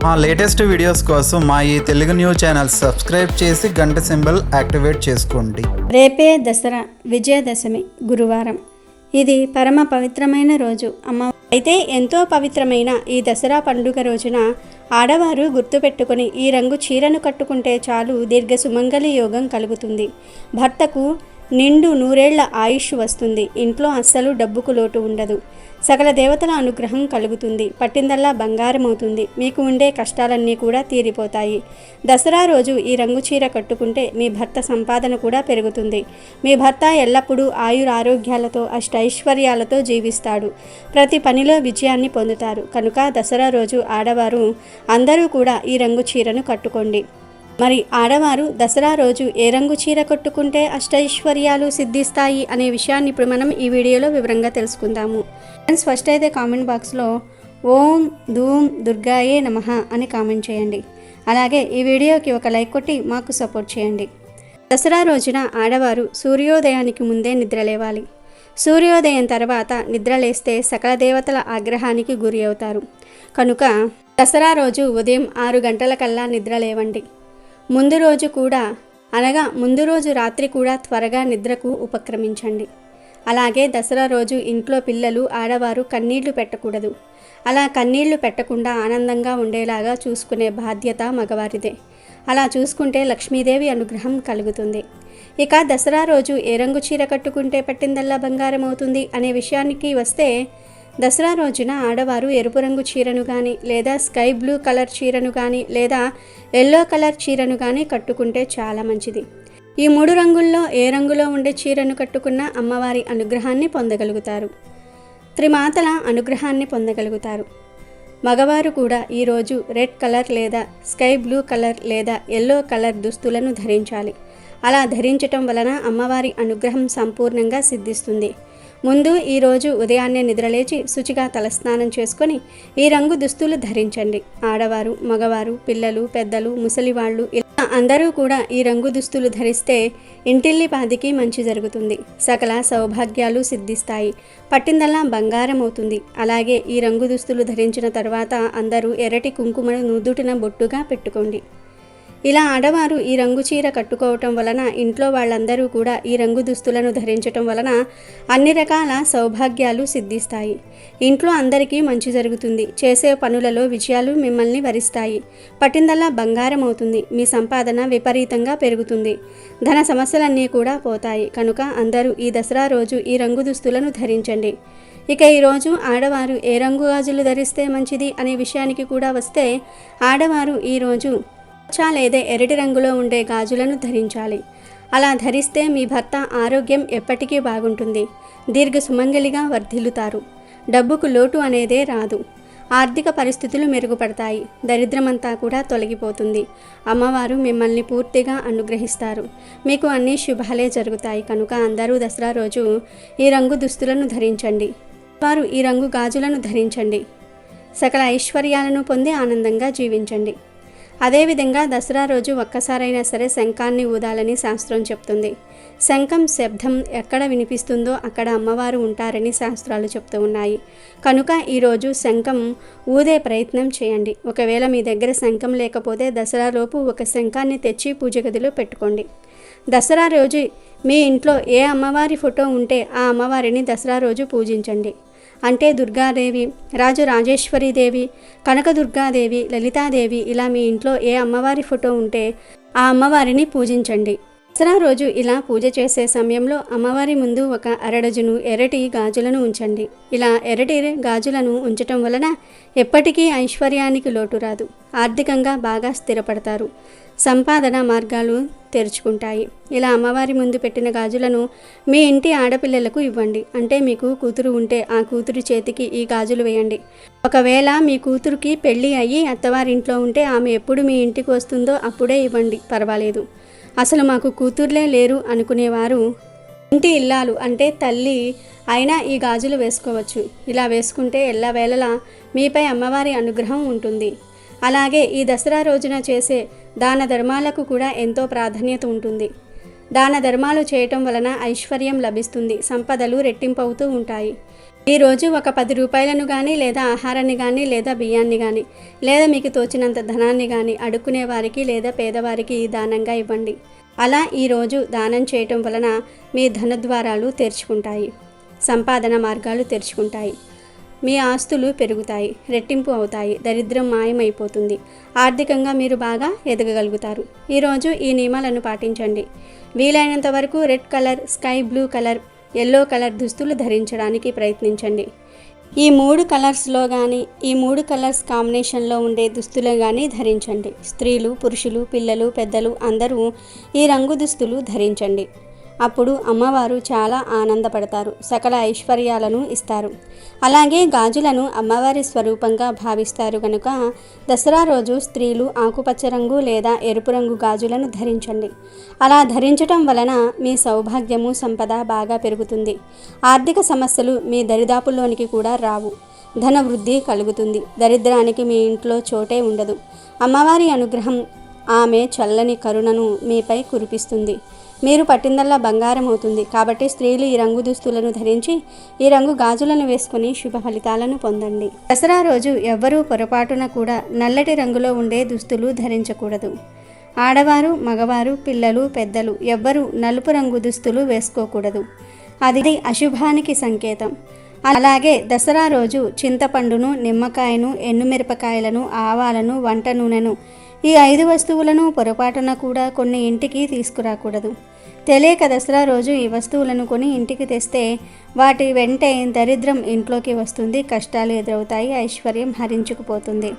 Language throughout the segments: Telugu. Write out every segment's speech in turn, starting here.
మా లేటెస్ట్ వీడియోస్ కోసం మా ఈ తెలుగు న్యూస్ ఛానల్ సబ్స్క్రైబ్ చేసి గంట సింబల్ యాక్టివేట్ చేసుకోండి. రేపే దసరా విజయదశమి గురువారం. ఇది పరమ పవిత్రమైన రోజు. అయితే ఎంతో పవిత్రమైన ఈ దసరా పండుగ రోజున ఆడవారు గుర్తుపెట్టుకొని ఈ రంగు చీరను కట్టుకుంటే చాలు దీర్ఘ సుమంగళి యోగం కలుగుతుంది. భర్తకు నిండు నూరేళ్ల ఆయుష్ వస్తుంది. ఇంట్లో అస్సలు డబ్బుకు లోటు ఉండదు. సకల దేవతల అనుగ్రహం కలుగుతుంది. పట్టిందల్లా బంగారం అవుతుంది. మీకు ఉండే కష్టాలన్నీ కూడా తీరిపోతాయి. దసరా రోజు ఈ రంగు చీర కట్టుకుంటే మీ భర్త సంపాదన కూడా పెరుగుతుంది. మీ భర్త ఎల్లప్పుడూ ఆయురారోగ్యాలతో అష్టైశ్వర్యాలతో జీవిస్తాడు. ప్రతి పనిలో విజయాన్ని పొందుతారు. కనుక దసరా రోజు ఆడవారు అందరూ కూడా ఈ రంగు చీరను కట్టుకోండి. మరి ఆడవారు దసరా రోజు ఏ రంగు చీర కట్టుకుంటే అష్టైశ్వర్యాలు సిద్ధిస్తాయి అనే విషయాన్ని ఇప్పుడు మనం ఈ వీడియోలో వివరంగా తెలుసుకుందాము. ఫ్రెండ్స్, ఫస్ట్ అయితే కామెంట్ బాక్స్లో ఓం ధూమ్ దుర్గాయే నమః అని కామెంట్ చేయండి. అలాగే ఈ వీడియోకి ఒక లైక్ కొట్టి మాకు సపోర్ట్ చేయండి. దసరా రోజున ఆడవారు సూర్యోదయానికి ముందే నిద్రలేవాలి. సూర్యోదయం తర్వాత నిద్రలేస్తే సకల దేవతల ఆగ్రహానికి గురి అవుతారు. కనుక దసరా రోజు ఉదయం 6 గంటల కల్లా నిద్రలేవండి. ముందు రోజు రాత్రి కూడా త్వరగా నిద్రకు ఉపక్రమించండి. అలాగే దసరా రోజు ఇంట్లో పిల్లలు ఆడవారు కన్నీళ్లు పెట్టకూడదు. అలా కన్నీళ్లు పెట్టకుండా ఆనందంగా ఉండేలాగా చూసుకునే బాధ్యత మగవారిదే. అలా చూసుకుంటే లక్ష్మీదేవి అనుగ్రహం కలుగుతుంది. ఇక దసరా రోజు ఏ రంగు చీర కట్టుకుంటే పట్టిందల్లా బంగారం అవుతుంది అనే విషయానికి వస్తే, దసరా రోజున ఆడవారు ఎరుపు రంగు చీరను కానీ లేదా స్కై బ్లూ కలర్ చీరను కానీ లేదా ఎల్లో కలర్ చీరను కానీ కట్టుకుంటే చాలా మంచిది. ఈ 3 రంగుల్లో ఏ రంగులో ఉండే చీరను కట్టుకున్న అమ్మవారి అనుగ్రహాన్ని పొందగలుగుతారు. త్రిమాతల అనుగ్రహాన్ని పొందగలుగుతారు. మగవారు కూడా ఈరోజు రెడ్ కలర్ లేదా స్కై బ్లూ కలర్ లేదా ఎల్లో కలర్ దుస్తులను ధరించాలి. అలా ధరించటం వలన అమ్మవారి అనుగ్రహం సంపూర్ణంగా సిద్ధిస్తుంది. ముందు ఈరోజు ఉదయాన్నే నిద్రలేచి శుచిగా తలస్నానం చేసుకొని ఈ రంగు దుస్తులు ధరించండి. ఆడవారు, మగవారు, పిల్లలు, పెద్దలు, ముసలివాళ్ళు ఇలా అందరూ కూడా ఈ రంగు దుస్తులు ధరిస్తే ఇంటిల్లిపాదికి మంచి జరుగుతుంది. సకల సౌభాగ్యాలు సిద్ధిస్తాయి. పట్టిందల్లా బంగారం అవుతుంది. అలాగే ఈ రంగు దుస్తులు ధరించిన తర్వాత అందరూ ఎర్రటి కుంకుమను నుదుటిన బొట్టుగా పెట్టుకోండి. ఇలా ఆడవారు ఈ రంగు చీర కట్టుకోవటం వలన ఇంట్లో వాళ్ళందరూ కూడా ఈ రంగు దుస్తులను ధరించటం వలన అన్ని రకాల సౌభాగ్యాలు సిద్ధిస్తాయి. ఇంట్లో అందరికీ మంచి జరుగుతుంది. చేసే పనులలో విజయాలు మిమ్మల్ని వరిస్తాయి. పట్టిందల్లా బంగారం అవుతుంది. మీ సంపాదన విపరీతంగా పెరుగుతుంది. ధన సమస్యలన్నీ కూడా పోతాయి. కనుక అందరూ ఈ దసరా రోజు ఈ రంగు దుస్తులను ధరించండి. ఇక ఈరోజు ఆడవారు ఏ రంగు గాజులు ధరిస్తే మంచిది అనే విషయానికి కూడా వస్తే, ఆడవారు ఈరోజు లేదా ఎర్రటి రంగులో ఉండే గాజులను ధరించాలి. అలా ధరిస్తే మీ భర్త ఆరోగ్యం ఎప్పటికీ బాగుంటుంది. దీర్ఘ సుమంగళిగా వర్ధిల్లుతారు. డబ్బుకు లోటు అనేదే రాదు. ఆర్థిక పరిస్థితులు మెరుగుపడతాయి. దరిద్రమంతా కూడా తొలగిపోతుంది. అమ్మవారు మిమ్మల్ని పూర్తిగా అనుగ్రహిస్తారు. మీకు అన్ని శుభాలే జరుగుతాయి. కనుక అందరూ దసరా రోజు ఈ రంగు దుస్తులను ధరించండి. వారు ఈ రంగు గాజులను ధరించండి. సకల ఐశ్వర్యాలను పొంది ఆనందంగా జీవించండి. అదేవిధంగా దసరా రోజు ఒక్కసారైనా సరే శంఖాన్ని ఊదాలని శాస్త్రం చెప్తుంది. శంఖం శబ్దం ఎక్కడ వినిపిస్తుందో అక్కడ అమ్మవారు ఉంటారని శాస్త్రాలు చెప్తూ ఉన్నాయి. కనుక ఈరోజు శంఖం ఊదే ప్రయత్నం చేయండి. ఒకవేళ మీ దగ్గర శంఖం లేకపోతే దసరాలోపు ఒక శంఖాన్ని తెచ్చి పూజ గదిలో పెట్టుకోండి. దసరా రోజు మీ ఇంట్లో ఏ అమ్మవారి ఫోటో ఉంటే ఆ అమ్మవారిని దసరా రోజు పూజించండి. అంటే దుర్గాదేవి, రాజరాజేశ్వరీదేవి, కనకదుర్గాదేవి, లలితాదేవి ఇలా మీ ఇంట్లో ఏ అమ్మవారి ఫోటో ఉంటే ఆ అమ్మవారిని పూజించండి. దసరా రోజు ఇలా పూజ చేసే సమయంలో అమ్మవారి ముందు ఒక అరడజను ఎర్రటి గాజులను ఉంచండి. ఇలా ఎర్రటి గాజులను ఉంచటం వలన ఎప్పటికీ ఐశ్వర్యానికి లోటు రాదు. ఆర్థికంగా బాగా స్థిరపడతారు. సంపాదన మార్గాలు తెరుచుకుంటాయి. ఇలా అమ్మవారి ముందు పెట్టిన గాజులను మీ ఇంటి ఆడపిల్లలకు ఇవ్వండి. అంటే మీకు కూతురు ఉంటే ఆ కూతురు చేతికి ఈ గాజులు వేయండి. ఒకవేళ మీ కూతురికి పెళ్ళి అయ్యి అత్తవారింట్లో ఉంటే ఆమె ఎప్పుడు మీ ఇంటికి వస్తుందో అప్పుడే ఇవ్వండి, పర్వాలేదు. అసలు మాకు కూతుర్లే లేరు అనుకునేవారు ఇంటి ఇల్లాలు అంటే తల్లి అయినా ఈ గాజులు వేసుకోవచ్చు. ఇలా వేసుకుంటే ఎల్లవేళలా మీపై అమ్మవారి అనుగ్రహం ఉంటుంది. అలాగే ఈ దసరా రోజున చేసే దాన ధర్మాలకు కూడా ఎంతో ప్రాధాన్యత ఉంటుంది. దాన ధర్మాలు చేయటం వలన ఐశ్వర్యం లభిస్తుంది, సంపదలు రెట్టింపవుతూ ఉంటాయి. ఈరోజు ఒక 10 రూపాయలను కానీ లేదా ఆహారాన్ని కానీ లేదా బియ్యాన్ని కానీ లేదా మీకు తోచినంత ధనాన్ని కానీ అడుక్కునే వారికి లేదా పేదవారికి దానంగా ఇవ్వండి. అలా ఈరోజు దానం చేయటం వలన మీ ధనద్వారాలు తెరుచుకుంటాయి, సంపాదన మార్గాలు తెరుచుకుంటాయి, మీ ఆస్తులు పెరుగుతాయి, రెట్టింపు అవుతాయి, దరిద్రం మాయమైపోతుంది, ఆర్థికంగా మీరు బాగా ఎదగగలుగుతారు. ఈరోజు ఈ నియమాలను పాటించండి. వీలైనంత వరకు red colour, sky blue colour, yellow colour దుస్తులు ధరించడానికి ప్రయత్నించండి. ఈ 3 కలర్స్లో కానీ ఈ 3 కలర్స్ కాంబినేషన్లో ఉండే దుస్తులు కానీ ధరించండి. స్త్రీలు, పురుషులు, పిల్లలు, పెద్దలు అందరూ ఈ రంగు దుస్తులు ధరించండి. అప్పుడు అమ్మవారు చాలా ఆనందపడతారు, సకల ఐశ్వర్యాలను ఇస్తారు. అలాగే గాజులను అమ్మవారి స్వరూపంగా భావిస్తారు కనుక దసరా రోజు స్త్రీలు ఆకుపచ్చ రంగు లేదా ఎరుపు రంగు గాజులను ధరించండి. అలా ధరించటం వలన మీ సౌభాగ్యము, సంపద బాగా పెరుగుతుంది. ఆర్థిక సమస్యలు మీ దరిదాపుల్లోనికి కూడా రావు. ధన వృద్ధి కలుగుతుంది. దరిద్రానికి మీ ఇంట్లో చోటే ఉండదు. అమ్మవారి అనుగ్రహం, ఆమె చల్లని కరుణను మీపై కురిపిస్తుంది. మీరు పట్టిందల్లా బంగారం అవుతుంది. కాబట్టి స్త్రీలు ఈ రంగు దుస్తులను ధరించి ఈ రంగు గాజులను వేసుకుని శుభ ఫలితాలను పొందండి. దసరా రోజు ఎవ్వరూ పొరపాటున కూడా నల్లటి రంగులో ఉండే దుస్తులు ధరించకూడదు. ఆడవారు, మగవారు, పిల్లలు, పెద్దలు ఎవ్వరూ నలుపు రంగు దుస్తులు వేసుకోకూడదు. అది అశుభానికి సంకేతం. అలాగే దసరా రోజు చింతపండును, నిమ్మకాయను, ఎండుమిరపకాయలను, ఆవాలను, వంట నూనెను ఈ 5 వస్తువులను పొరపాటున కూడా కొన్ని ఇంటికి తీసుకురాకూడదు. తెలియక దసరా రోజు ఈ వస్తువులను కొని ఇంటికి తెస్తే వాటి వెంటే దరిద్రం ఇంట్లోకి వస్తుంది, కష్టాలు ఎదురవుతాయి, ఐశ్వర్యం హరించుకుపోతుంది.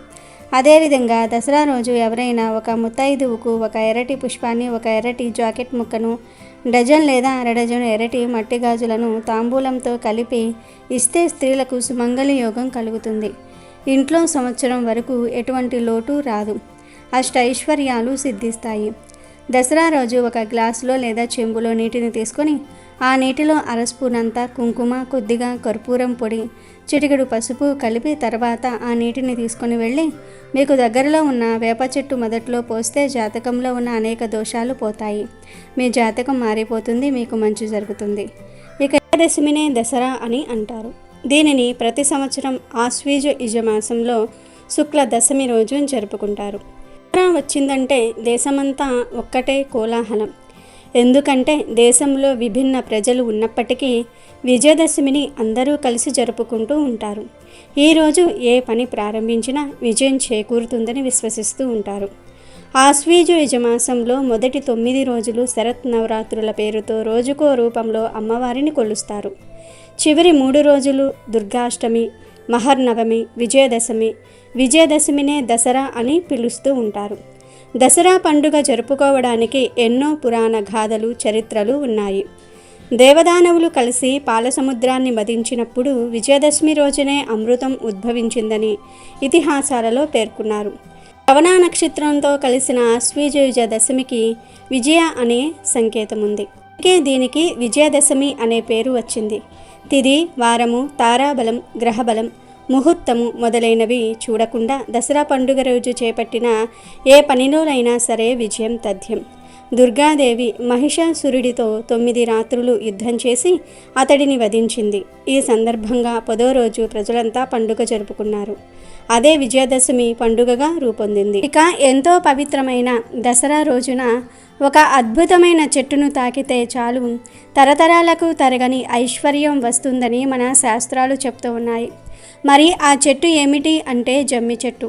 అదేవిధంగా దసరా రోజు ఎవరైనా ఒక ముత్తైదువుకు ఒక ఎర్రటి పుష్పాన్ని, ఒక ఎర్రటి జాకెట్ ముక్కను, డజన్ లేదా అరడజను ఎర్రటి మట్టి గాజులను తాంబూలంతో కలిపి ఇస్తే స్త్రీలకు సుమంగళి యోగం కలుగుతుంది. ఇంట్లో సంవత్సరం వరకు ఎటువంటి లోటు రాదు, అష్టైశ్వర్యాలు సిద్ధిస్తాయి. దసరా రోజు ఒక గ్లాసులో లేదా చెంబులో నీటిని తీసుకొని ఆ నీటిలో అరస్పూనంత కుంకుమ, కొద్దిగా కర్పూరం పొడి, చిటికెడు పసుపు కలిపి తర్వాత ఆ నీటిని తీసుకొని వెళ్ళి మీకు దగ్గరలో ఉన్న వేప చెట్టు మొదట్లో పోస్తే జాతకంలో ఉన్న అనేక దోషాలు పోతాయి, మీ జాతకం మారిపోతుంది, మీకు మంచి జరుగుతుంది. ఇక ఏకాదశినే దసరా అని అంటారు. దీనిని ప్రతి సంవత్సరం ఆశ్వీజ మాసంలో శుక్ల దశమి రోజు జరుపుకుంటారు. దసరా వచ్చిందంటే దేశమంతా ఒక్కటే కోలాహలం. ఎందుకంటే దేశంలో విభిన్న ప్రజలు ఉన్నప్పటికీ విజయదశమిని అందరూ కలిసి జరుపుకుంటూ ఉంటారు. ఈరోజు ఏ పని ప్రారంభించినా విజయం చేకూరుతుందని విశ్వసిస్తూ ఉంటారు. ఆశ్వీజ యజమాసంలో మొదటి 9 రోజులు శరత్ నవరాత్రుల పేరుతో రోజుకో రూపంలో అమ్మవారిని కొలుస్తారు. చివరి 3 రోజులు దుర్గాష్టమి, మహర్నవమి, విజయదశమినే దసరా అని పిలుస్తూ ఉంటారు. దసరా పండుగ జరుపుకోవడానికి ఎన్నో పురాణ గాథలు, చరిత్రలు ఉన్నాయి. దేవదానవులు కలిసి పాలసముద్రాన్ని మదించినప్పుడు విజయదశమి రోజునే అమృతం ఉద్భవించిందని ఇతిహాసాలలో పేర్కొన్నారు. శ్రవణ నక్షత్రంతో కలిసిన ఆశ్వీజ దశమికి విజయ అనే సంకేతం ఉంది. అందుకే దీనికి విజయదశమి అనే పేరు వచ్చింది. తిథి, వారము, తారాబలం, గ్రహబలం, ముహూర్తము మొదలైనవి చూడకుండా దసరా పండుగ రోజు చేపట్టిన ఏ పనిలోనైనా సరే విజయం తథ్యం. దుర్గాదేవి మహిషాసురుడితో 9 రాత్రులు యుద్ధం చేసి అతడిని వధించింది. ఈ సందర్భంగా 10వ రోజు ప్రజలంతా పండుగ జరుపుకున్నారు. అదే విజయదశమి పండుగగా రూపొందింది. ఇక ఎంతో పవిత్రమైన దసరా రోజున ఒక అద్భుతమైన చెట్టును తాకితే చాలు తరతరాలకు తరగని ఐశ్వర్యం వస్తుందని మన శాస్త్రాలు చెప్తూ ఉన్నాయి. మరి ఆ చెట్టు ఏమిటి అంటే జమ్మి చెట్టు.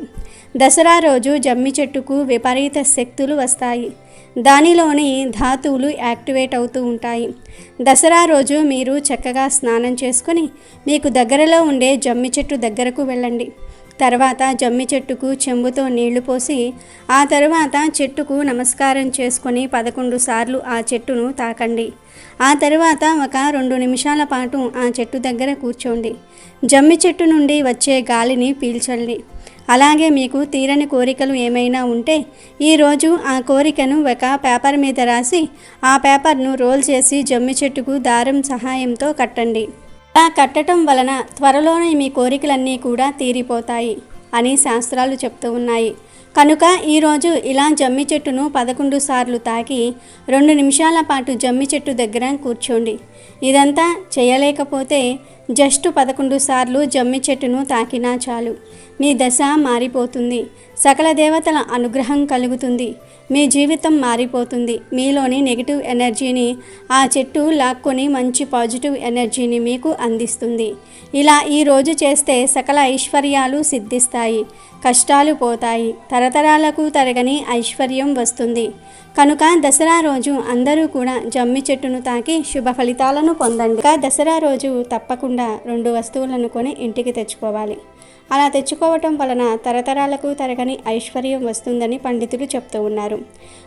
దసరా రోజు జమ్మి చెట్టుకు విపరీత శక్తులు వస్తాయి. దానిలోని ధాతువులు యాక్టివేట్ అవుతూ ఉంటాయి. దసరా రోజు మీరు చక్కగా స్నానం చేసుకొని మీకు దగ్గరలో ఉండే జమ్మి చెట్టు దగ్గరకు వెళ్ళండి. తర్వాత జమ్మి చెట్టుకు చెంబుతో నీళ్లు పోసి ఆ తర్వాత చెట్టుకు నమస్కారం చేసుకొని 11 సార్లు ఆ చెట్టును తాకండి. ఆ తర్వాత ఒక 2 నిమిషాల పాటు ఆ చెట్టు దగ్గర కూర్చోండి. జమ్మి చెట్టు నుండి వచ్చే గాలిని పీల్చండి. అలాగే మీకు తీరని కోరికలు ఏమైనా ఉంటే ఈరోజు ఆ కోరికను ఒక పేపర్ మీద రాసి ఆ పేపర్ను రోల్ చేసి జమ్మి చెట్టుకు దారం సహాయంతో కట్టండి. అలా కట్టడం వలన త్వరలోనే మీ కోరికలన్నీ కూడా తీరిపోతాయి అని శాస్త్రాలు చెప్తూ ఉన్నాయి. కనుక ఈరోజు ఇలా జమ్మి చెట్టును 11 సార్లు తాకి 2 నిమిషాల పాటు జమ్మి చెట్టు దగ్గర కూర్చోండి. ఇదంతా చేయలేకపోతే జస్ట్ 11 సార్లు జమ్మి చెట్టును తాకినా చాలు. మీ దశ మారిపోతుంది, సకల దేవతల అనుగ్రహం కలుగుతుంది, మీ జీవితం మారిపోతుంది. మీలోని నెగిటివ్ ఎనర్జీని ఆ చెట్టు లాక్కొని మంచి పాజిటివ్ ఎనర్జీని మీకు అందిస్తుంది. ఇలా ఈరోజు చేస్తే సకల ఐశ్వర్యాలు సిద్ధిస్తాయి, కష్టాలు పోతాయి, తరతరాలకు తరగని ఐశ్వర్యం వస్తుంది. కనుక దసరా రోజు అందరూ కూడా జమ్మి చెట్టును తాకి శుభ ఫలితాలను పొందండి. దసరా రోజు తప్పకుండా 2 వస్తువులను కొని ఇంటికి తెచ్చుకోవాలి. అలా తెచ్చుకోవటం వలన తరతరాలకు తరగని ఐశ్వర్యం వస్తుందని పండితులు చెప్తూ ఉన్నారు.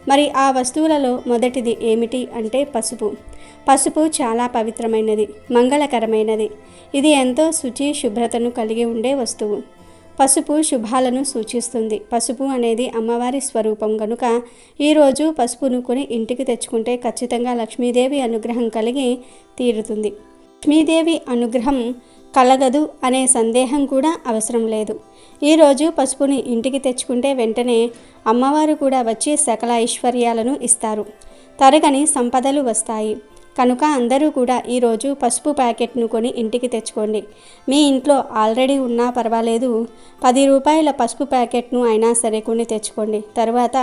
మరి ఆ వస్తువులలో మొదటిది ఏమిటి అంటే పసుపు. పసుపు చాలా పవిత్రమైనది, మంగళకరమైనది. ఇది ఎంతో శుచి శుభ్రతను కలిగి ఉండే వస్తువు. పసుపు శుభాలను సూచిస్తుంది. పసుపు అనేది అమ్మవారి స్వరూపం కనుక ఈరోజు పసుపును కొని ఇంటికి తెచ్చుకుంటే ఖచ్చితంగా లక్ష్మీదేవి అనుగ్రహం కలిగి తీరుతుంది. లక్ష్మీదేవి అనుగ్రహం కలగదు అనే సందేహం కూడా అవసరం లేదు. ఈరోజు పసుపుని ఇంటికి తెచ్చుకుంటే వెంటనే అమ్మవారు కూడా వచ్చి సకల ఐశ్వర్యాలను ఇస్తారు, తరగని సంపదలు వస్తాయి. కనుక అందరూ కూడా ఈరోజు పసుపు ప్యాకెట్ను కొని ఇంటికి తెచ్చుకోండి. మీ ఇంట్లో ఆల్రెడీ ఉన్నా పర్వాలేదు, 10 రూపాయల పసుపు ప్యాకెట్ను అయినా సరే కొని తెచ్చుకోండి. తర్వాత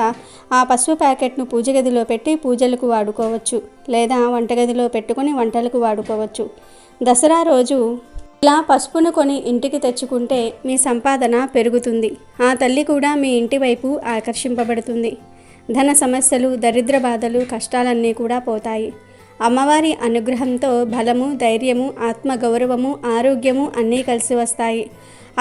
ఆ పసుపు ప్యాకెట్ను పూజ గదిలో పెట్టి పూజలకు వాడుకోవచ్చు, లేదా వంటగదిలో పెట్టుకొని వంటలకు వాడుకోవచ్చు. దసరా రోజు ఇలా పసుపును కొని ఇంటికి తెచ్చుకుంటే మీ సంపాదన పెరుగుతుంది. ఆ తల్లి కూడా మీ ఇంటి వైపు ఆకర్షింపబడుతుంది. ధన సమస్యలు, దరిద్ర బాధలు, కష్టాలన్నీ కూడా పోతాయి. అమ్మవారి అనుగ్రహంతో బలము, ధైర్యము, ఆత్మగౌరవము, ఆరోగ్యము అన్నీ కలిసి వస్తాయి.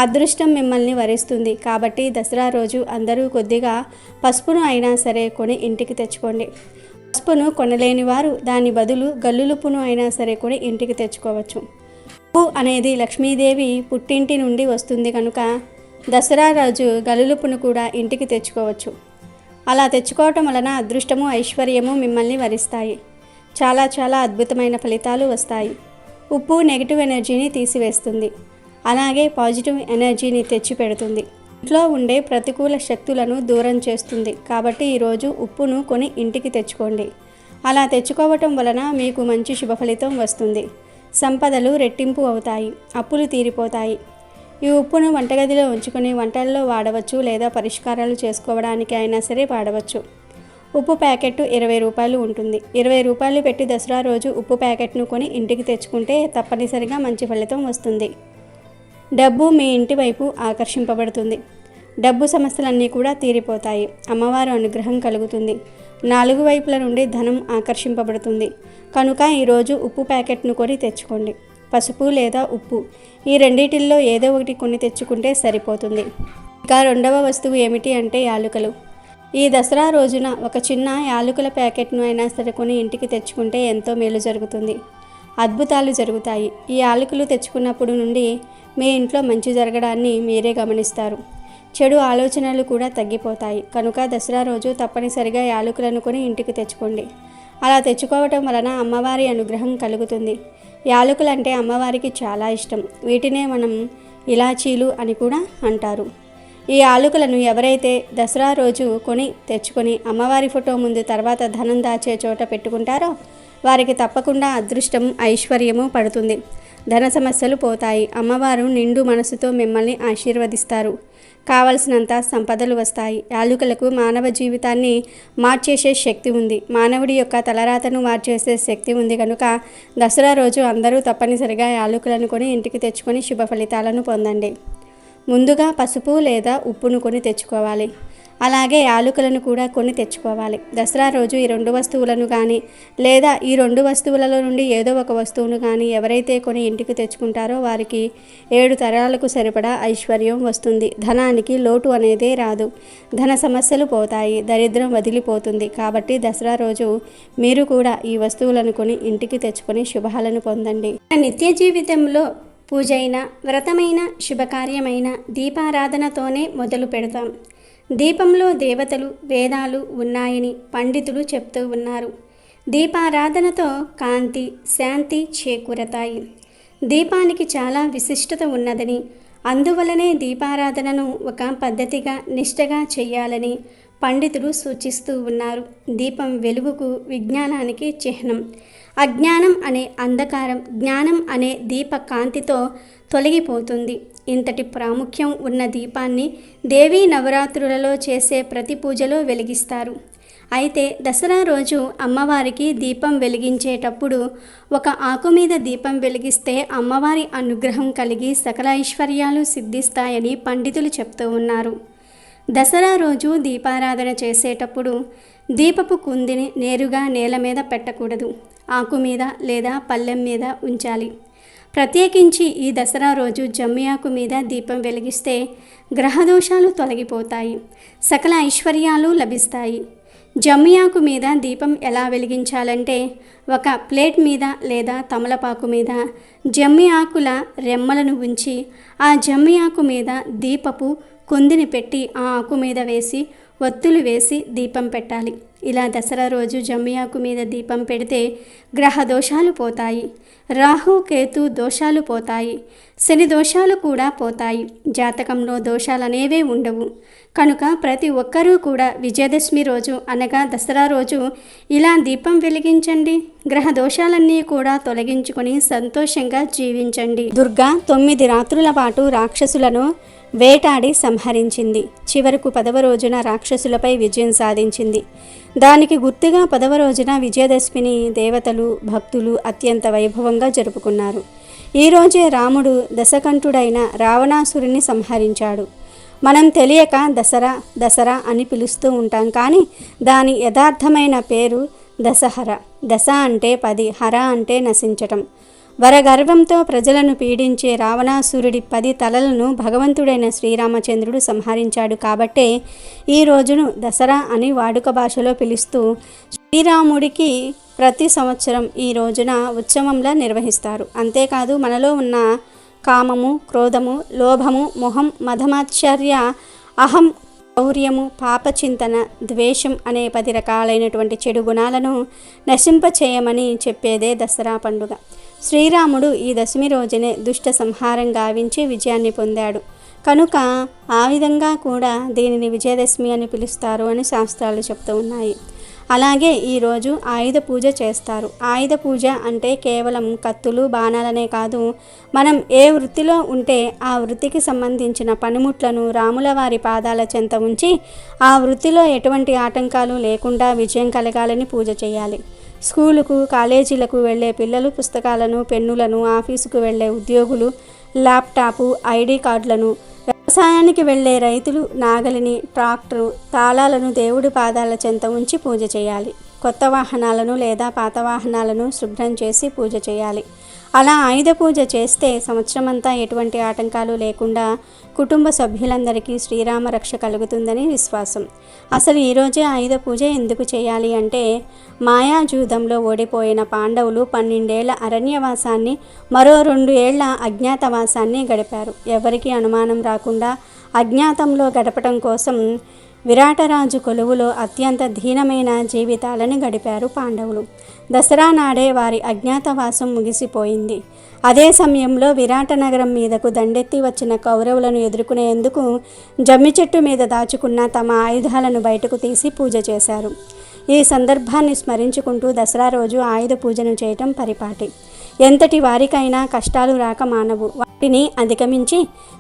అదృష్టం మిమ్మల్ని వరిస్తుంది. కాబట్టి దసరా రోజు అందరూ కొద్దిగా పసుపును అయినా సరే కొని ఇంటికి తెచ్చుకోండి. పసుపును కొనలేని వారు దాని బదులు గల్లులుపును అయినా సరే కొని ఇంటికి తెచ్చుకోవచ్చు. ఉప్పు అనేది లక్ష్మీదేవి పుట్టింటి నుండి వస్తుంది కనుక దసరా రోజు గల్లులుపును కూడా ఇంటికి తెచ్చుకోవచ్చు. అలా తెచ్చుకోవటం వలన అదృష్టము, ఐశ్వర్యము మిమ్మల్ని వరిస్తాయి. చాలా చాలా అద్భుతమైన ఫలితాలు వస్తాయి. ఉప్పు నెగిటివ్ ఎనర్జీని తీసివేస్తుంది, అలాగే పాజిటివ్ ఎనర్జీని తెచ్చి పెడుతుంది. ఇంట్లో ఉండే ప్రతికూల శక్తులను దూరం చేస్తుంది. కాబట్టి ఈరోజు ఉప్పును కొని ఇంటికి తెచ్చుకోండి. అలా తెచ్చుకోవటం వలన మీకు మంచి శుభ ఫలితం వస్తుంది. సంపదలు రెట్టింపు అవుతాయి, అప్పులు తీరిపోతాయి. ఈ ఉప్పును వంటగదిలో ఉంచుకొని వంటల్లో వాడవచ్చు, లేదా పరిష్కారాలు చేసుకోవడానికి అయినా సరే వాడవచ్చు. ఉప్పు ప్యాకెట్ 20 రూపాయలు ఉంటుంది. 20 రూపాయలు పెట్టి దసరా రోజు ఉప్పు ప్యాకెట్ను కొని ఇంటికి తెచ్చుకుంటే తప్పనిసరిగా మంచి ఫలితం వస్తుంది. డబ్బు మీ ఇంటి వైపు ఆకర్షింపబడుతుంది. డబ్బు సమస్యలన్నీ కూడా తీరిపోతాయి. అమ్మవారు అనుగ్రహం కలుగుతుంది. 4 వైపుల నుండి ధనం ఆకర్షింపబడుతుంది. కనుక ఈరోజు ఉప్పు ప్యాకెట్ను కొని తెచ్చుకోండి. పసుపు లేదా ఉప్పు ఈ రెండిటిల్లో ఏదో ఒకటి కొని తెచ్చుకుంటే సరిపోతుంది. ఇంకా రెండవ వస్తువు ఏమిటి అంటే యాలకులు. ఈ దసరా రోజున ఒక చిన్న యాలకుల ప్యాకెట్ను అయినా సరే కొని ఇంటికి తెచ్చుకుంటే ఎంతో మేలు జరుగుతుంది, అద్భుతాలు జరుగుతాయి. ఈ యాలకులు తెచ్చుకున్నప్పుడు నుండి మీ ఇంట్లో మంచి జరగడాన్ని మీరే గమనిస్తారు. చెడు ఆలోచనలు కూడా తగ్గిపోతాయి. కనుక దసరా రోజు తప్పనిసరిగా యాలకులను కొని ఇంటికి తెచ్చుకోండి. అలా తెచ్చుకోవటం వలన అమ్మవారి అనుగ్రహం కలుగుతుంది. యాలకులు అంటే అమ్మవారికి చాలా ఇష్టం. వీటినే మనం ఇలాచీలు అని కూడా అంటారు. ఈ యాలకులను ఎవరైతే దసరా రోజు కొని తెచ్చుకొని అమ్మవారి ఫోటో ముందు తర్వాత ధనం దాచే చోట పెట్టుకుంటారో వారికి తప్పకుండా అదృష్టం, ఐశ్వర్యము పడుతుంది. ధన సమస్యలు పోతాయి. అమ్మవారు నిండు మనసుతో మిమ్మల్ని ఆశీర్వదిస్తారు. కావలసినంత సంపదలు వస్తాయి. యాలకులకు మానవ జీవితాన్ని మార్చేసే శక్తి ఉంది. మానవుడి యొక్క తలరాతను మార్చేసే శక్తి ఉంది. కనుక దసరా రోజు అందరూ తప్పనిసరిగా యాలకులను కొని ఇంటికి తెచ్చుకొని శుభ ఫలితాలను పొందండి. ముందుగా పసుపు లేదా ఉప్పును కొని తెచ్చుకోవాలి. అలాగే యాలకులను కూడా కొని తెచ్చుకోవాలి. దసరా రోజు ఈ 2 వస్తువులను కానీ లేదా ఈ 2 వస్తువులలో నుండి ఏదో ఒక వస్తువును కానీ ఎవరైతే కొని ఇంటికి తెచ్చుకుంటారో వారికి 7 తరాలకు సరిపడా ఐశ్వర్యం వస్తుంది. ధనానికి లోటు అనేదే రాదు. ధన సమస్యలు పోతాయి, దరిద్రం వదిలిపోతుంది. కాబట్టి దసరా రోజు మీరు కూడా ఈ వస్తువులను కొని ఇంటికి తెచ్చుకొని శుభాలను పొందండి. నిత్య జీవితంలో పూజైన, వ్రతమైన, శుభకార్యమైన దీపారాధనతోనే మొదలు పెడతాం. దీపంలో దేవతలు, వేదాలు ఉన్నాయని పండితులు చెప్తూ ఉన్నారు. దీపారాధనతో కాంతి, శాంతి చేకూరతాయి. దీపానికి చాలా విశిష్టత ఉన్నదని, అందువలనే దీపారాధనను ఒక పద్ధతిగా నిష్టగా చేయాలని పండితులు సూచిస్తూ ఉన్నారు. దీపం వెలుగుకు, విజ్ఞానానికి చిహ్నం. అజ్ఞానం అనే అంధకారం జ్ఞానం అనే దీప కాంతితో తొలగిపోతుంది. ఇంతటి ప్రాముఖ్యం ఉన్న దీపాన్ని దేవీ నవరాత్రులలో చేసే ప్రతి పూజలో వెలిగిస్తారు. అయితే దసరా రోజు అమ్మవారికి దీపం వెలిగించేటప్పుడు ఒక ఆకు మీద దీపం వెలిగిస్తే అమ్మవారి అనుగ్రహం కలిగి సకల ఐశ్వర్యాలు సిద్ధిస్తాయని పండితులు చెప్తూ ఉన్నారు. దసరా రోజు దీపారాధన చేసేటప్పుడు దీపపు కుందిని నేరుగా నేల మీద పెట్టకూడదు. ఆకు మీద లేదా పళ్ళెం మీద ఉంచాలి. ప్రత్యేకించి ఈ దసరా రోజు జమ్మి ఆకు మీద దీపం వెలిగిస్తే గ్రహదోషాలు తొలగిపోతాయి, సకల ఐశ్వర్యాలు లభిస్తాయి. జమ్మి ఆకు మీద దీపం ఎలా వెలిగించాలంటే ఒక ప్లేట్ మీద లేదా తమలపాకు మీద జమ్మి ఆకుల రెమ్మలను ఉంచి ఆ జమ్మి ఆకు మీద దీపపు కుందిని పెట్టి ఆ ఆకు మీద వేసి ఒత్తులు వేసి దీపం పెట్టాలి. ఇలా దసరా రోజు జమ్మి ఆకు మీద దీపం పెడితే గ్రహ దోషాలు పోతాయి, రాహు కేతు దోషాలు పోతాయి, శని దోషాలు కూడా పోతాయి. జాతకంలో దోషాలనేవే ఉండవు. కనుక ప్రతి ఒక్కరూ కూడా విజయదశమి రోజు అనగా దసరా రోజు ఇలా దీపం వెలిగించండి. గ్రహ దోషాలన్నీ కూడా తొలగించుకొని సంతోషంగా జీవించండి. దుర్గా 9 రాత్రుల పాటు రాక్షసులను వేటాడి సంహరించింది. చివరకు 10వ రోజున రాక్షసులపై విజయం సాధించింది. దానికి గుర్తుగా 10వ రోజున విజయదశమిని దేవతలు, భక్తులు అత్యంత వైభవంగా జరుపుకున్నారు. ఈరోజే రాముడు దశకంఠుడైన రావణాసురుని సంహరించాడు. మనం తెలియక దసరా అని పిలుస్తూ ఉంటాం, కానీ దాని యథార్థమైన పేరు దశహర. దశ అంటే 10, హర అంటే నశించటం. వరగర్వంతో ప్రజలను పీడించే రావణాసురుడి 10 తలలను భగవంతుడైన శ్రీరామచంద్రుడు సంహరించాడు. కాబట్టే ఈ రోజును దసరా అని వాడుక భాషలో పిలుస్తూ శ్రీరాముడికి ప్రతి సంవత్సరం ఈ రోజున ఉత్సవంలా నిర్వహిస్తారు. అంతేకాదు మనలో ఉన్న కామము, క్రోధము, లోభము, మొహం, మదమాశ్చర్య, అహం, శౌర్యము, పాపచింతన, ద్వేషం అనే 10 రకాలైనటువంటి చెడు గుణాలను నశింపచేయమని చెప్పేదే దసరా పండుగ. శ్రీరాముడు ఈ దశమి రోజునే దుష్ట సంహారం గావించి విజయాన్ని పొందాడు. కనుక ఆ విధంగా కూడా దీనిని విజయదశమి అని పిలుస్తారు అని శాస్త్రాలు చెప్తూ ఉన్నాయి. అలాగే ఈరోజు ఆయుధ పూజ చేస్తారు. ఆయుధ పూజ అంటే కేవలం కత్తులు, బాణాలనే కాదు, మనం ఏ వృత్తిలో ఉంటే ఆ వృత్తికి సంబంధించిన పనిముట్లను రాముల వారి పాదాల చెంత ఉంచి ఆ వృత్తిలో ఎటువంటి ఆటంకాలు లేకుండా విజయం కలగాలని పూజ చేయాలి. స్కూలుకు, కాలేజీలకు వెళ్ళే పిల్లలు పుస్తకాలను, పెన్నులను, ఆఫీసుకు వెళ్ళే ఉద్యోగులు ల్యాప్టాపు, ఐడి కార్డులను, వ్యవసాయానికి వెళ్ళే రైతులు నాగలిని, ట్రాక్టరు, తాళాలను దేవుడి పాదాల చెంత ఉంచి పూజ చేయాలి. కొత్త వాహనాలను లేదా పాత వాహనాలను శుభ్రం చేసి పూజ చేయాలి. అలా ఆయుధ పూజ చేస్తే సంవత్సరమంతా ఎటువంటి ఆటంకాలు లేకుండా కుటుంబ సభ్యులందరికీ శ్రీరామ రక్ష కలుగుతుందని విశ్వాసం. అసలు ఈరోజే ఆయుధ పూజ ఎందుకు చేయాలి అంటే మాయాజూదంలో ఓడిపోయిన పాండవులు 12 ఏళ్ల అరణ్యవాసాన్ని, మరో 2 ఏళ్ల అజ్ఞాతవాసాన్ని గడిపారు. ఎవరికీ అనుమానం రాకుండా అజ్ఞాతంలో గడపడం కోసం విరాటరాజు కొలువులో అత్యంత దీనమైన జీవితాలను గడిపారు పాండవులు. దసరా నాడే వారి అజ్ఞాతవాసం ముగిసిపోయింది. అదే సమయంలో విరాట నగరం మీదకు దండెత్తి వచ్చిన కౌరవులను ఎదుర్కొనేందుకు జమ్మి చెట్టు మీద దాచుకున్న తమ ఆయుధాలను బయటకు తీసి పూజ చేశారు. ఈ సందర్భాన్ని స్మరించుకుంటూ దసరా రోజు ఆయుధ పూజను చేయటం పరిపాటి. ఎంతటి వారికైనా కష్టాలు రాక మానవు. వాటిని అధిగమించి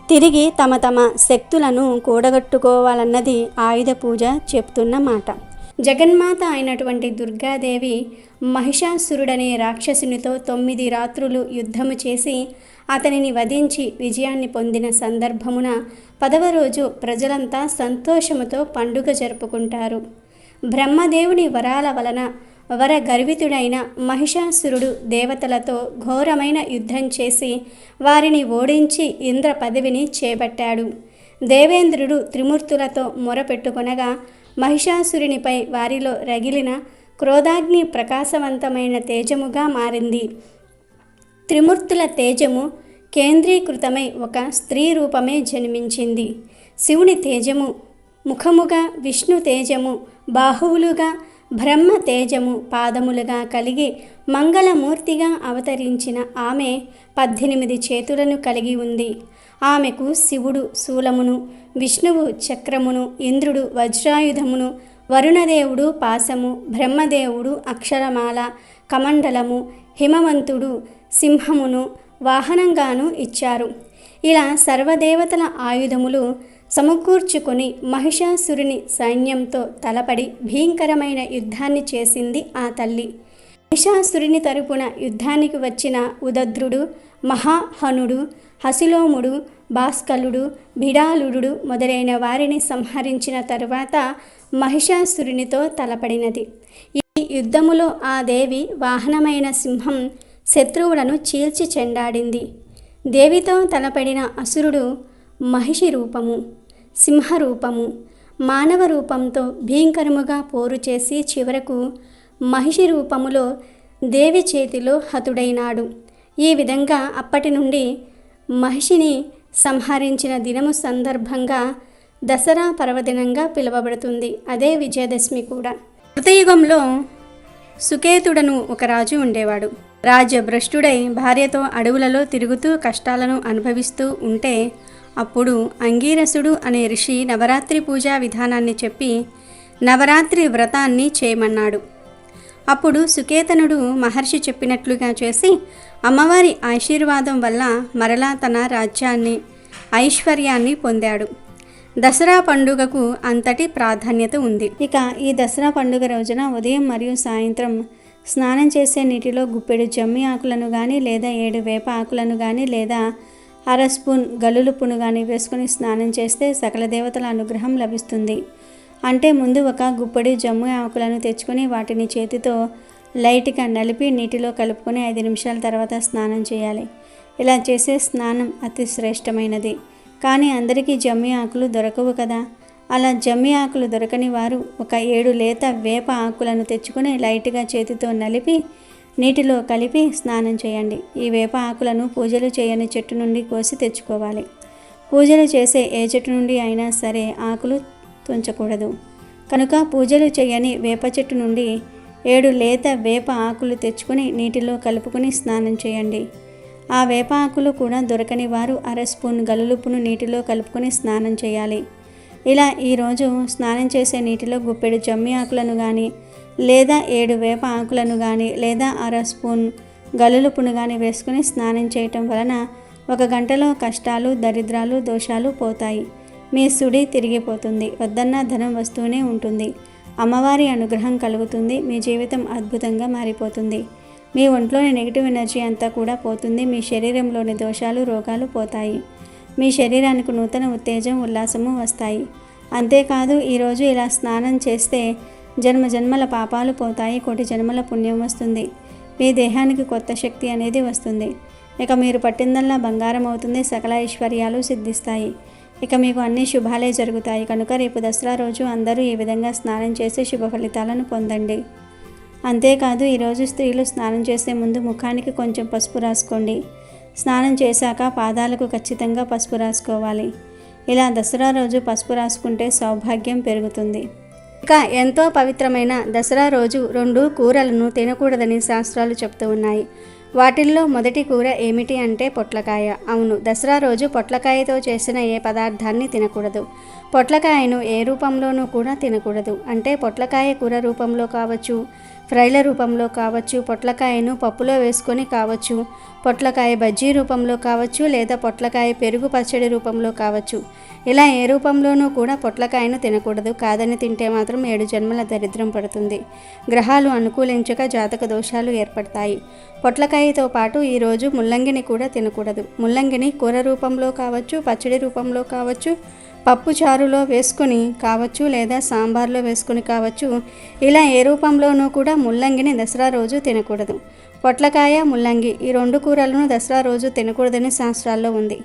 తిరిగి తమ శక్తులను కూడగట్టుకోవాలన్నది ఆయుధ పూజ చెప్తున్న మాట. జగన్మాత అయినటువంటి దుర్గాదేవి మహిషాసురుడనే రాక్షసునితో 9 రాత్రులు యుద్ధము చేసి అతనిని వధించి విజయాన్ని పొందిన సందర్భమున 10వ రోజు ప్రజలంతా సంతోషముతో పండుగ జరుపుకుంటారు. బ్రహ్మదేవుని వరాల వలన వరగర్వితుడైన మహిషాసురుడు దేవతలతో ఘోరమైన యుద్ధం చేసి వారిని ఓడించి ఇంద్ర పదవిని చేపట్టాడు. దేవేంద్రుడు త్రిమూర్తులతో మొరపెట్టుకొనగా మహిషాసురునిపై వారిలో రగిలిన క్రోధాగ్ని ప్రకాశవంతమైన తేజముగా మారింది. త్రిమూర్తుల తేజము కేంద్రీకృతమై ఒక స్త్రీ రూపమే జన్మించింది. శివుని తేజము ముఖముగా, విష్ణు తేజము బాహువులుగా, బ్రహ్మ తేజము పాదములుగా కలిగి మంగళమూర్తిగా అవతరించిన ఆమె 18 చేతులను కలిగి ఉంది. ఆమెకు శివుడు శూలమును, విష్ణువు చక్రమును, ఇంద్రుడు వజ్రాయుధమును, వరుణదేవుడు పాశము, బ్రహ్మదేవుడు అక్షరమాల, కమండలము, హిమవంతుడు సింహమును వాహనంగాను ఇచ్చారు. ఇలా సర్వదేవతల ఆయుధములు సమకూర్చుకొని మహిషాసురుని సైన్యంతో తలపడి భీకరమైన యుద్ధాన్ని చేసింది ఆ తల్లి. మహిషాసురుని తరపున యుద్ధానికి వచ్చిన ఉదద్రుడు, మహాహనుడు, హసిలోముడు, భాస్కలుడు, బిడాలుడు మొదలైన వారిని సంహరించిన తరువాత మహిషాసురునితో తలపడినది. ఈ యుద్ధములో ఆ దేవి వాహనమైన సింహం శత్రువులను చీల్చి చెండాడింది. దేవితో తలపడిన అసురుడు మహిషి రూపము, సింహరూపము, మానవ రూపంతో భీకరముగా పోరు చేసి చివరకు మహిషి రూపములో దేవి చేతిలో హతుడైనాడు. ఈ విధంగా అప్పటి నుండి మహిషిని సంహరించిన దినము సందర్భంగా దసరా పర్వదినంగా పిలువబడుతుంది. అదే విజయదశమి కూడా. కృతయుగంలో సుకేతుడను ఒక రాజు ఉండేవాడు. రాజ్యభ్రష్టుడై భార్యతో అడవులలో తిరుగుతూ కష్టాలను అనుభవిస్తూ ఉంటే అప్పుడు అంగీరసుడు అనే ఋషి నవరాత్రి పూజా విధానాన్ని చెప్పి నవరాత్రి వ్రతాన్ని చేయమన్నాడు. అప్పుడు సుకేతనుడు మహర్షి చెప్పినట్లుగా చేసి అమ్మవారి ఆశీర్వాదం వల్ల మరలా తన రాజ్యాన్ని, ఐశ్వర్యాన్ని పొందాడు. దసరా పండుగకు అంతటి ప్రాధాన్యత ఉంది. ఇక ఈ దసరా పండుగ రోజున ఉదయం మరియు సాయంత్రం స్నానం చేసే నీటిలో గుప్పెడు జమ్మి ఆకులను కానీ లేదా 7 వేప ఆకులను కానీ లేదా 1/2 స్పూన్ గల్లులుప్పును కానీ వేసుకుని స్నానం చేస్తే సకల దేవతల అనుగ్రహం లభిస్తుంది. అంటే ముందు ఒక గుప్పెడు జమ్మి ఆకులను తెచ్చుకొని వాటిని చేతితో లైట్గా నలిపి నీటిలో కలుపుకొని 5 నిమిషాల తర్వాత స్నానం చేయాలి. ఇలా చేసే స్నానం అతి శ్రేష్టమైనది. కానీ అందరికీ జమ్మి ఆకులు దొరకవు కదా. అలా జమ్మి ఆకులు దొరకని వారు ఒక 7 లేత వేప ఆకులను తెచ్చుకొని లైట్గా చేతితో నలిపి నీటిలో కలిపి స్నానం చేయండి. ఈ వేప ఆకులను పూజలు చేయని చెట్టు నుండి కోసి తెచ్చుకోవాలి. పూజలు చేసే ఏ చెట్టు నుండి అయినా సరే ఆకులు తుంచకూడదు. కనుక పూజలు చేయని వేప చెట్టు నుండి 7 లేత వేప ఆకులు తెచ్చుకొని నీటిలో కలుపుకొని స్నానం చేయండి. ఆ వేప ఆకులు కూడా దొరకని వారు 1/2 స్పూన్ గల్లులుప్పును నీటిలో కలుపుకొని స్నానం చేయాలి. ఇలా ఈరోజు స్నానం చేసే నీటిలో గుప్పెడు జమ్మి ఆకులను కానీ లేదా 7 వేప ఆకులను కానీ లేదా 1/2 స్పూన్ గల్లులుప్పును కానీ వేసుకుని స్నానం చేయటం వలన 1 గంటలో కష్టాలు, దరిద్రాలు, దోషాలు పోతాయి. మీ సుడి తిరిగిపోతుంది. వద్దన్న ధనం వస్తూనే ఉంటుంది. అమ్మవారి అనుగ్రహం కలుగుతుంది. మీ జీవితం అద్భుతంగా మారిపోతుంది. మీ ఒంట్లోని నెగిటివ్ ఎనర్జీ అంతా కూడా పోతుంది. మీ శరీరంలోని దోషాలు, రోగాలు పోతాయి. మీ శరీరానికి నూతన ఉత్తేజం, ఉల్లాసము వస్తాయి. అంతేకాదు ఈరోజు ఇలా స్నానం చేస్తే జన్మ జన్మల పాపాలు పోతాయి. 1,000,000 జన్మల పుణ్యం వస్తుంది. మీ దేహానికి కొత్త శక్తి అనేది వస్తుంది. ఇక మీరు పట్టిందల్లా బంగారం అవుతుంది. సకల ఐశ్వర్యాలు సిద్ధిస్తాయి. ఇక మీకు అన్ని శుభాలే జరుగుతాయి. కనుక రేపు దసరా రోజు అందరూ ఈ విధంగా స్నానం చేసి శుభ ఫలితాలను పొందండి. అంతేకాదు ఈరోజు స్త్రీలు స్నానం చేసే ముందు ముఖానికి కొంచెం పసుపు రాసుకోండి. స్నానం చేశాక పాదాలకు ఖచ్చితంగా పసుపు రాసుకోవాలి. ఇలా దసరా రోజు పసుపు రాసుకుంటే సౌభాగ్యం పెరుగుతుంది. ఇక ఎంతో పవిత్రమైన దసరా రోజు 2 కూరలను తినకూడదని శాస్త్రాలు చెప్తూ ఉన్నాయి. వాటిల్లో మొదటి కూర ఏమిటి అంటే పొట్లకాయ. అవును, దసరా రోజు పొట్లకాయతో చేసిన ఏ పదార్థాన్ని తినకూడదు. పొట్లకాయను ఏ రూపంలోనూ కూడా తినకూడదు. అంటే పొట్లకాయ కూర రూపంలో కావచ్చు, ఫ్రైల రూపంలో కావచ్చు, పొట్లకాయను పప్పులో వేసుకొని కావచ్చు, పొట్లకాయ బజ్జీ రూపంలో కావచ్చు, లేదా పొట్లకాయ పెరుగు పచ్చడి రూపంలో కావచ్చు. ఇలా ఏ రూపంలోనూ కూడా పొట్లకాయను తినకూడదు. కాదని తింటే మాత్రం 7 జన్మల దరిద్రం పడుతుంది. గ్రహాలు అనుకూలించక జాతక దోషాలు ఏర్పడతాయి. పొట్లకాయతో పాటు ఈరోజు ముల్లంగిని కూడా తినకూడదు. ముల్లంగిని కూర రూపంలో కావచ్చు, పచ్చడి రూపంలో కావచ్చు, పప్పు చారులో వేసుకొని కావచ్చు, లేదా సాంబార్లో వేసుకొని కావచ్చు. ఇలా ఏ రూపంలోనూ కూడా ముల్లంగిని దసరా రోజు తినకూడదు. పొట్లకాయ, ముల్లంగి ఈ 2 కూరలను దసరా రోజు తినకూడదని శాస్త్రాల్లో ఉంది.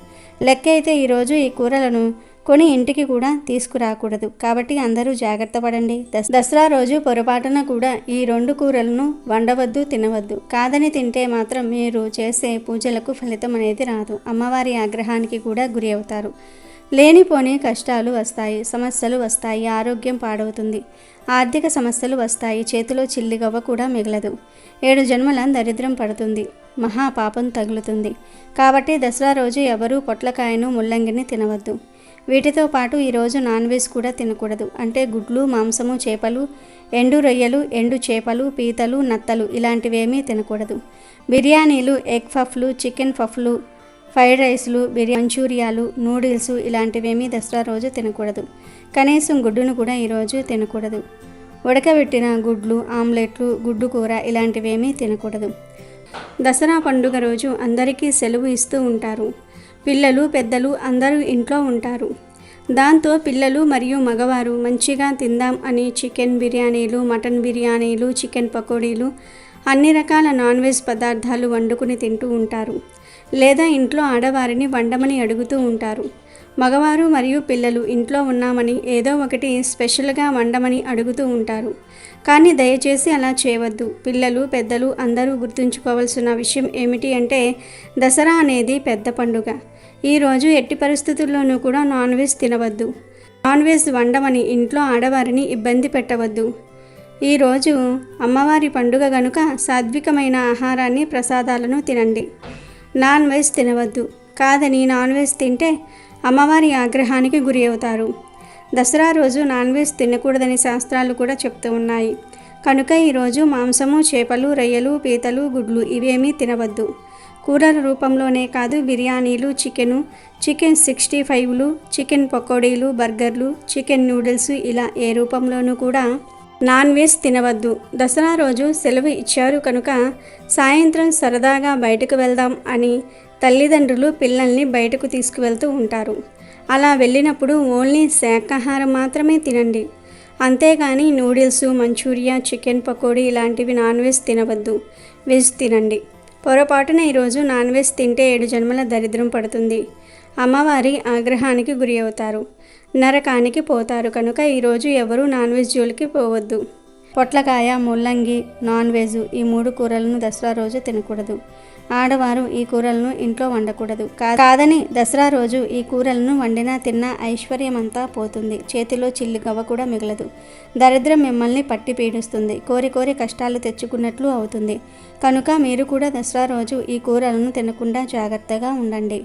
లెక్క అయితే ఈరోజు ఈ కూరలను కొని ఇంటికి కూడా తీసుకురాకూడదు. కాబట్టి అందరూ జాగ్రత్త పడండి. దసరా రోజు పొరపాటున కూడా ఈ 2 కూరలను వండవద్దు, తినవద్దు. కాదని తింటే మాత్రం మీరు చేసే పూజలకు ఫలితం అనేది రాదు. అమ్మవారి ఆగ్రహానికి కూడా గురి అవుతారు. లేనిపోని కష్టాలు వస్తాయి, సమస్యలు వస్తాయి, ఆరోగ్యం పాడవుతుంది, ఆర్థిక సమస్యలు వస్తాయి, చేతిలో చిల్లిగవ్వ కూడా మిగలదు, 7 జన్మల దరిద్రం పడుతుంది, మహాపాపం తగులుతుంది. కాబట్టి దసరా రోజు ఎవరూ పొట్లకాయను, ముల్లంగిని తినవద్దు. వీటితో పాటు ఈరోజు నాన్ వెజ్ కూడా తినకూడదు. అంటే గుడ్లు, మాంసము, చేపలు, ఎండు రొయ్యలు, ఎండు చేపలు, పీతలు, నత్తలు ఇలాంటివేమీ తినకూడదు. బిర్యానీలు, ఎగ్ పఫ్లు, చికెన్ పఫ్లు, ఫ్రైడ్ రైస్లు, మంచూరియాలు, నూడిల్స్ ఇలాంటివేమీ దసరా రోజు తినకూడదు. కనీసం గుడ్డును కూడా ఈరోజు తినకూడదు. ఉడకబెట్టిన గుడ్లు, ఆమ్లెట్లు, గుడ్డు కూర ఇలాంటివేమీ తినకూడదు. దసరా పండుగ రోజు అందరికీ సెలవు ఇస్తూ ఉంటారు. పిల్లలు, పెద్దలు అందరూ ఇంట్లో ఉంటారు. దాంతో పిల్లలు మరియు మగవారు మంచిగా తిందాం అని చికెన్ బిర్యానీలు, మటన్ బిర్యానీలు, చికెన్ పకోడీలు, అన్ని రకాల నాన్ వెజ్ పదార్థాలు వండుకుని తింటూ ఉంటారు. లేదా ఇంట్లో ఆడవారిని వండమని అడుగుతూ ఉంటారు. మగవారు మరియు పిల్లలు ఇంట్లో ఉన్నామని ఏదో ఒకటి స్పెషల్గా వండమని అడుగుతూ ఉంటారు. కానీ దయచేసి అలా చేయవద్దు. పిల్లలు, పెద్దలు అందరూ గుర్తుంచుకోవాల్సిన విషయం ఏమిటి అంటే దసరా అనేది పెద్ద పండుగ. ఈరోజు ఎట్టి పరిస్థితుల్లోనూ కూడా నాన్ వెజ్ తినవద్దు. నాన్ వెజ్ వండమని ఇంట్లో ఆడవారిని ఇబ్బంది పెట్టవద్దు. ఈరోజు అమ్మవారి పండుగ గనుక సాత్వికమైన ఆహారాన్ని, ప్రసాదాలను తినండి. నాన్ వెజ్ తినవద్దు. కాదని నాన్ వెజ్ తింటే అమ్మవారి ఆగ్రహానికి గురి అవుతారు. దసరా రోజు నాన్ వెజ్ తినకూడదని శాస్త్రాలు కూడా చెప్తూ ఉన్నాయి. కనుక ఈరోజు మాంసము, చేపలు, రొయ్యలు, పీతలు, గుడ్లు ఇవేమీ తినవద్దు. కూరల రూపంలోనే కాదు, బిర్యానీలు, చికెన్ 65లు, చికెన్ పకోడీలు, బర్గర్లు, చికెన్ నూడిల్స్ ఇలా ఏ రూపంలోనూ కూడా నాన్ వెజ్ తినవద్దు. దసరా రోజు సెలవు ఇచ్చారు కనుక సాయంత్రం సరదాగా బయటకు వెళ్దాం అని తల్లిదండ్రులు పిల్లల్ని బయటకు తీసుకువెళ్తూ ఉంటారు. అలా వెళ్ళినప్పుడు ఓన్లీ శాకాహారం మాత్రమే తినండి. అంతేగాని నూడిల్స్, మంచూరియా, చికెన్ పకోడీ ఇలాంటివి నాన్ వెజ్ తినవద్దు. వెజ్ తినండి. పొరపాటున ఈరోజు నాన్ వెజ్ తింటే 7 జన్మల దరిద్రం పడుతుంది. అమ్మవారి ఆగ్రహానికి గురి అవుతారు, నరకానికి పోతారు. కనుక ఈరోజు ఎవరూ నాన్ వెజ్ జోలికి పోవద్దు. పొట్లకాయ, ముల్లంగి, నాన్ వెజ్ ఈ 3 కూరలను దసరా రోజు తినకూడదు. ఆడవారు ఈ కూరలను ఇంట్లో వండకూడదు. కాదని దసరా రోజు ఈ కూరలను వండినా తిన్నా ఐశ్వర్యమంతా పోతుంది. చేతిలో చిల్లిగవ్వ కూడా మిగలదు. దరిద్రం మిమ్మల్ని పట్టి పీడిస్తుంది. కోరి కోరి కష్టాలు తెచ్చుకున్నట్లు అవుతుంది. కనుక మీరు కూడా దసరా రోజు ఈ కూరలను తినకుండా జాగ్రత్తగా ఉండండి.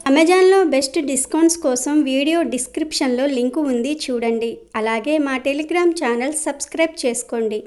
అమెజాన్లో బెస్ట్ డిస్కౌంట్స్ కోసం వీడియో డిస్క్రిప్షన్లో లింకు ఉంది, చూడండి. అలాగే మా టెలిగ్రామ్ ఛానల్ సబ్స్క్రైబ్ చేసుకోండి.